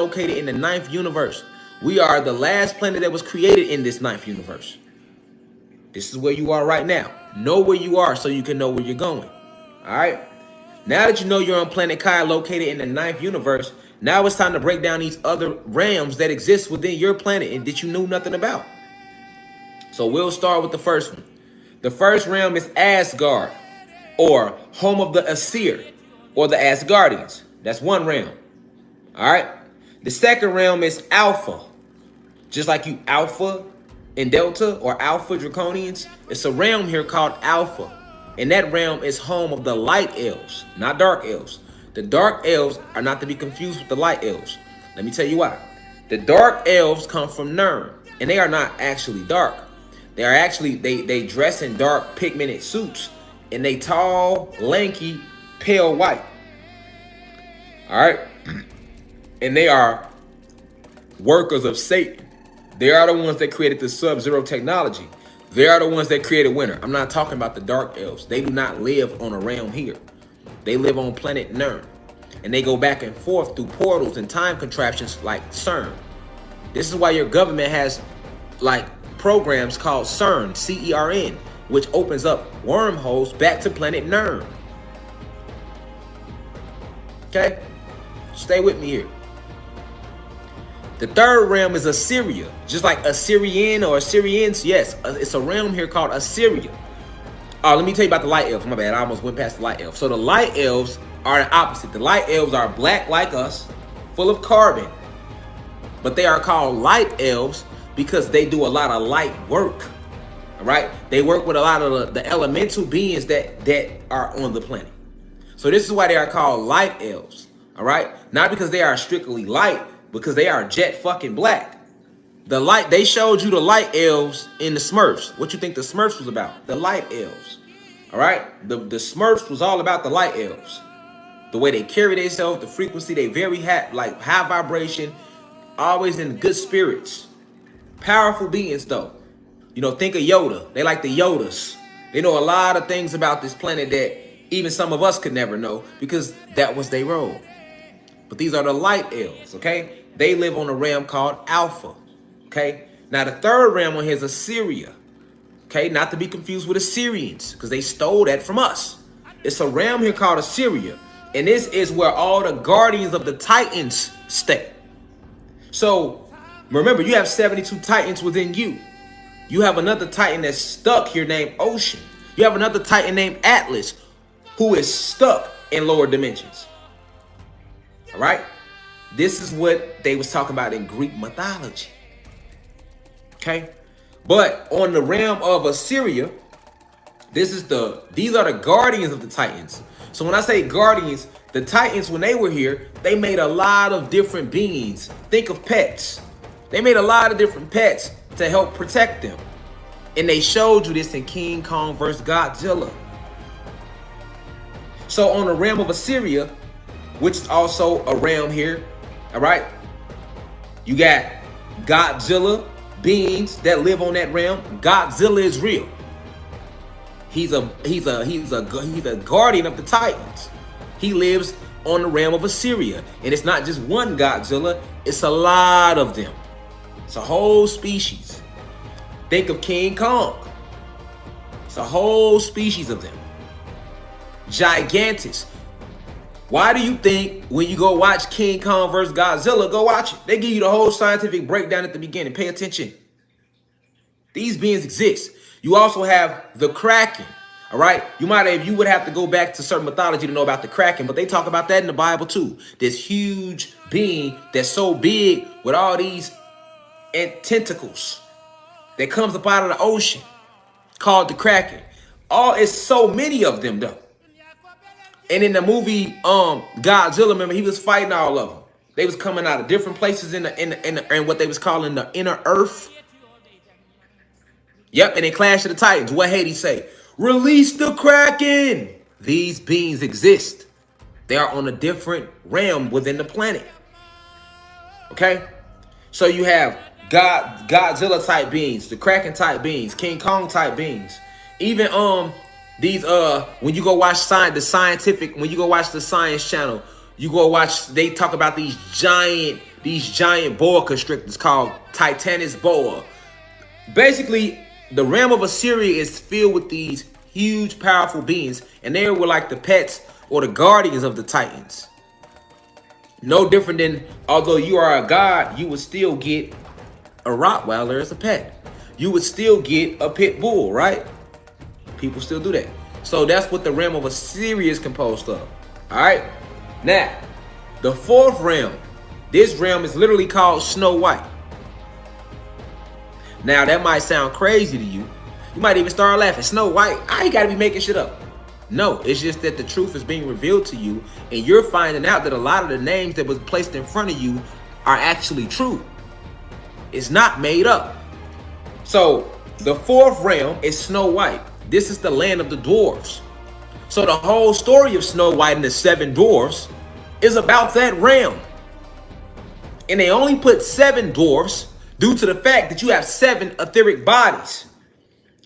located in the ninth universe. We are the last planet that was created in this ninth universe. This is where you are right now. Know where you are so you can know where you're going. All right? Now that you know you're on planet Kai located in the ninth universe, now it's time to break down these other realms that exist within your planet and that you knew nothing about. So we'll start with the first one. The first realm is Asgard, or home of the Aesir, or the Asgardians. That's one realm. All right? The second realm is Alpha. Just like you Alpha and Delta or Alpha Draconians, it's a realm here called Alpha. And that realm is home of the light elves, not dark elves. The dark elves are not to be confused with the light elves. Let me tell you why. The dark elves come from Nirn, and they are not actually dark. They are actually, they dress in dark pigmented suits, and they tall, lanky, pale white. All right? And they are workers of Satan. They are the ones that created the Sub-Zero technology. They are the ones that created winter. I'm not talking about the dark elves. They do not live on a realm here. They live on planet Nirn. And they go back and forth through portals and time contraptions like CERN. This is why your government has like programs called CERN, C-E-R-N, which opens up wormholes back to planet Nirn. Okay? Stay with me here. The third realm is Assyria. Just like Assyrian or Assyrians, yes, it's a realm here called Assyria. Oh, let me tell you about the light elves. My bad, I almost went past the light elves. So the light elves are the opposite. The light elves are black like us, full of carbon. But they are called light elves because they do a lot of light work. All right? They work with a lot of the elemental beings that are on the planet. So this is why they are called light elves. All right? Not because they are strictly light, because they are jet fucking black. They showed you the light elves in the Smurfs. What you think the Smurfs was about? The light elves. All right? The Smurfs was all about the light elves. The way they carry themselves, the frequency, they very high vibration, always in good spirits. Powerful beings though. You know, think of Yoda. They like the Yodas. They know a lot of things about this planet that even some of us could never know because that was their role. But these are the light elves, okay? They live on a realm called Alpha, okay? Now, the third realm on here is Assyria, okay? Not to be confused with Assyrians, because they stole that from us. It's a realm here called Assyria, and this is where all the guardians of the Titans stay. So, remember, you have 72 Titans within you. You have another Titan that's stuck here named Ocean. You have another Titan named Atlas, who is stuck in lower dimensions. All right? This is what they was talking about in Greek mythology. Okay? But on the realm of Assyria, these are the guardians of the Titans. So when I say guardians, the Titans, when they were here, they made a lot of different beings. Think of pets. They made a lot of different pets to help protect them. And they showed you this in King Kong vs. Godzilla. So on the realm of Assyria, which is also a realm here, all right? You got Godzilla beings that live on that realm. Godzilla is real. He's a guardian of the Titans. He lives on the realm of Assyria, and it's not just one Godzilla, it's a lot of them. It's a whole species. Think of King Kong. It's a whole species of them. Gigantus. Why do you think when you go watch King Kong vs. Godzilla, go watch it? They give you the whole scientific breakdown at the beginning. Pay attention. These beings exist. You also have the Kraken. All right? You would have to go back to certain mythology to know about the Kraken, but they talk about that in the Bible too. This huge being that's so big with all these tentacles that comes up out of the ocean called the Kraken. It's so many of them though. And in the movie Godzilla, remember, he was fighting all of them. They was coming out of different places in what they was calling the inner earth. Yep, and they Clash of the Titans. What Hades say? Release the Kraken. These beings exist. They are on a different realm within the planet. Okay? So you have Godzilla type beings, the Kraken type beings, King Kong type beings. Even these when you go watch when you go watch the Science Channel, you go watch, they talk about these giant these giant boa constrictors called Titanus boa. Basically, the realm of Assyria is filled with these huge, powerful beings, and they were like the pets or the guardians of the Titans. No different than, although you are a god, you would still get a Rottweiler as a pet. You would still get a pit bull, right? People still do that. So that's what the realm of Assyria is composed of. All right. Now, the fourth realm. This realm is literally called Snow White. Now, that might sound crazy to you. You might even start laughing. Snow White? I ain't got to be making shit up. No, it's just that the truth is being revealed to you, and you're finding out that a lot of the names that was placed in front of you are actually true. It's not made up. So, the fourth realm is Snow White. This is the land of the dwarves. So the whole story of Snow White and the 7 dwarfs is about that realm. And they only put 7 dwarfs due to the fact that you have 7 etheric bodies.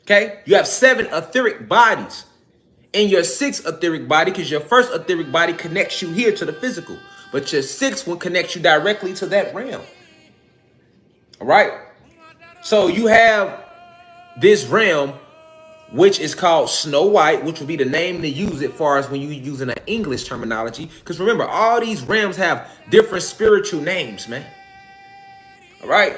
Okay? You have 7 etheric bodies. And your 6th etheric body, because your first etheric body connects you here to the physical. But your 6th one connects you directly to that realm. All right? So you have this realm, which is called Snow White, which would be the name to use it far as when you're using an English terminology. Because remember, all these realms have different spiritual names, man. All right?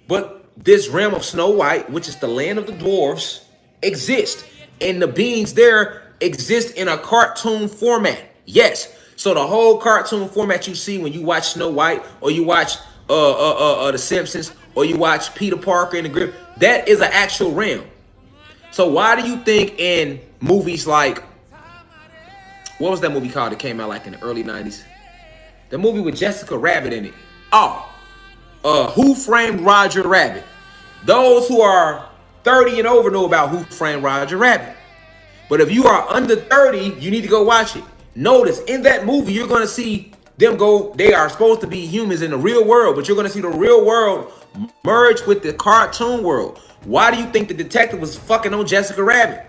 But this realm of Snow White, which is the land of the dwarves, exists. And the beings there exist in a cartoon format. Yes. So the whole cartoon format you see when you watch Snow White, or you watch The Simpsons, or you watch Peter Parker in the Grip, that is an actual realm. So why do you think in movies like, what was that movie called that came out like in the early 90s? The movie with Jessica Rabbit in it. Who Framed Roger Rabbit? Those who are 30 and over know about Who Framed Roger Rabbit. But if you are under 30, you need to go watch it. Notice in that movie, you're going to see them go, they are supposed to be humans in the real world, but you're going to see the real world merge with the cartoon world. Why do you think the detective was fucking on Jessica Rabbit?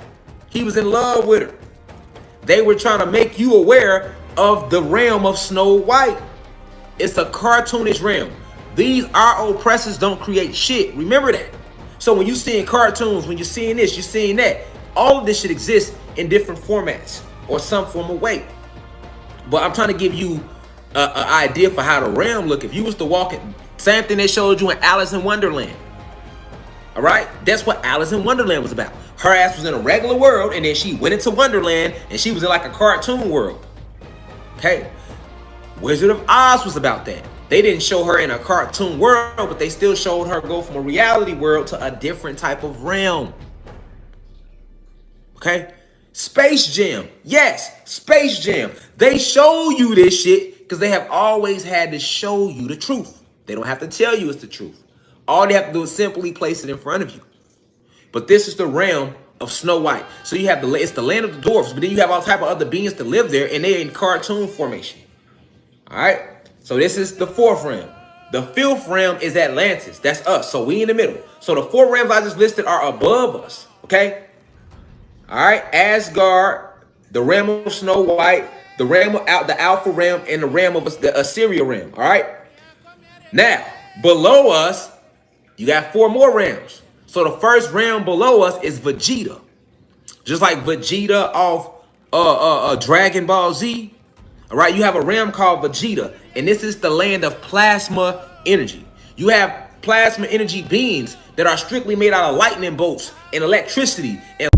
He was in love with her. They were trying to make you aware of the realm of Snow White. It's a cartoonish realm. These our oppressors don't create shit. Remember that. So when you're seeing cartoons, when you're seeing this, you're seeing that. All of this should exist in different formats or some form of way. But I'm trying to give you an idea for how the realm look. If you was to walk it, same thing they showed you in Alice in Wonderland. All right, that's what Alice in Wonderland was about. Her ass was in a regular world, and then she went into Wonderland, and she was in like a cartoon world. Okay, Wizard of Oz was about that. They didn't show her in a cartoon world, but they still showed her go from a reality world to a different type of realm. Okay, Space Jam. Yes, Space Jam. They show you this shit because they have always had to show you the truth. They don't have to tell you it's the truth. All they have to do is simply place it in front of you. But this is the realm of Snow White. So you have it's the land of the dwarfs, but then you have all type of other beings that live there, and they're in cartoon formation. All right. So this is the 4th realm. The 5th realm is Atlantis. That's us. So we in the middle. So the 4 realms I just listed are above us. Okay. All right. Asgard, the realm of Snow White, the realm of the Alpha realm, and the realm of the Assyria realm. All right. Now below us, you got 4 more realms. So the first realm below us is Vegeta. Just like Vegeta off Dragon Ball Z. All right, you have a realm called Vegeta, and this is the land of plasma energy. You have plasma energy beings that are strictly made out of lightning bolts and electricity and